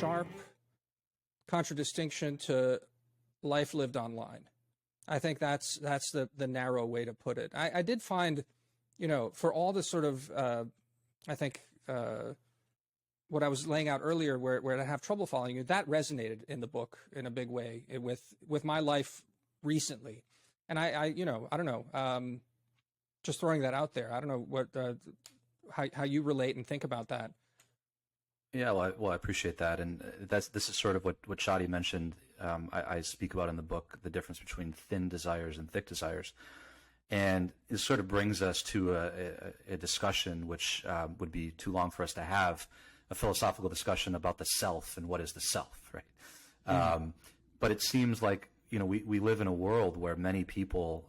sharp contradistinction to life lived online. I think that's the narrow way to put it. I did find, for all the sort of, I think, what I was laying out earlier, where I have trouble following you, that resonated in the book in a big way with my life recently. And I don't know, just throwing that out there. I don't know what how you relate and think about that. Yeah, well, I appreciate that, and this is sort of what Shadi mentioned. I speak about in the book the difference between thin desires and thick desires, and it sort of brings us to a discussion which would be too long for us to have, a philosophical discussion about the self and what is the self, right? Mm-hmm. But it seems like we live in a world where many people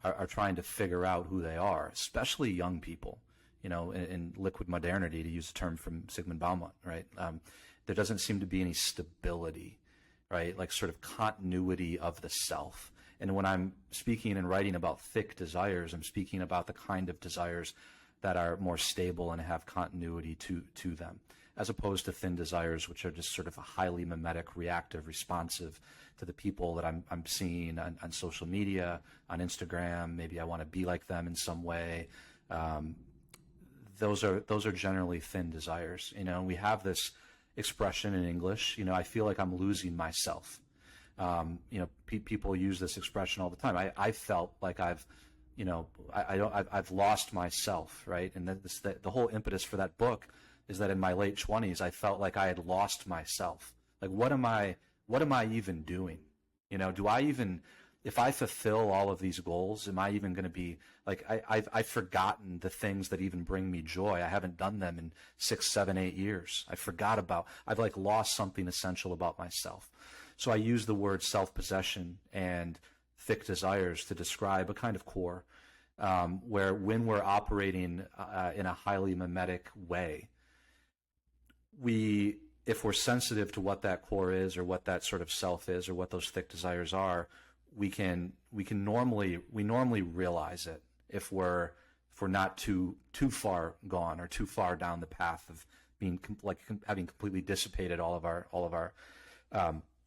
are trying to figure out who they are, especially young people. In liquid modernity, to use a term from Zygmunt Bauman, right? There doesn't seem to be any stability, right? Like sort of continuity of the self. And when I'm speaking and writing about thick desires, I'm speaking about the kind of desires that are more stable and have continuity to them, as opposed to thin desires, which are just sort of a highly mimetic, reactive, responsive to the people that I'm seeing on social media, on Instagram. Maybe I want to be like them in some way. Those are generally thin desires. We have this expression in English. I feel like I'm losing myself. People use this expression all the time. I felt like I've lost myself, right? And the whole impetus for that book is that in my late 20s, I felt like I had lost myself. Like, what am I even doing? Do I even, if I fulfill all of these goals, am I even going to be like, I've forgotten the things that even bring me joy. I haven't done them in 6, 7, 8 years. I've like lost something essential about myself. So I use the word self-possession and thick desires to describe a kind of core, where when we're operating in a highly mimetic way, if we're sensitive to what that core is or what that sort of self is or what those thick desires are, we normally realize it if we're not too far gone or too far down the path of being having completely dissipated all of our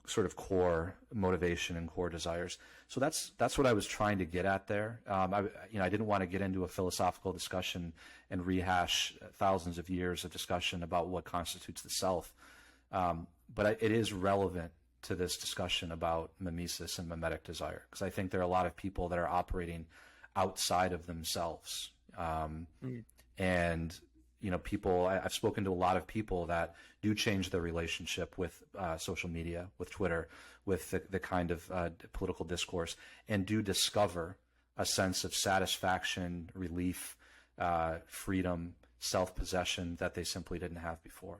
sort of core motivation and core desires. So that's what I was trying to get at there. I didn't want to get into a philosophical discussion and rehash thousands of years of discussion about what constitutes the self. But it is relevant to this discussion about mimesis and mimetic desire, because I think there are a lot of people that are operating outside of themselves. And I've spoken to a lot of people that do change their relationship with social media, with Twitter, with the kind of political discourse, and do discover a sense of satisfaction, relief, freedom, self-possession that they simply didn't have before.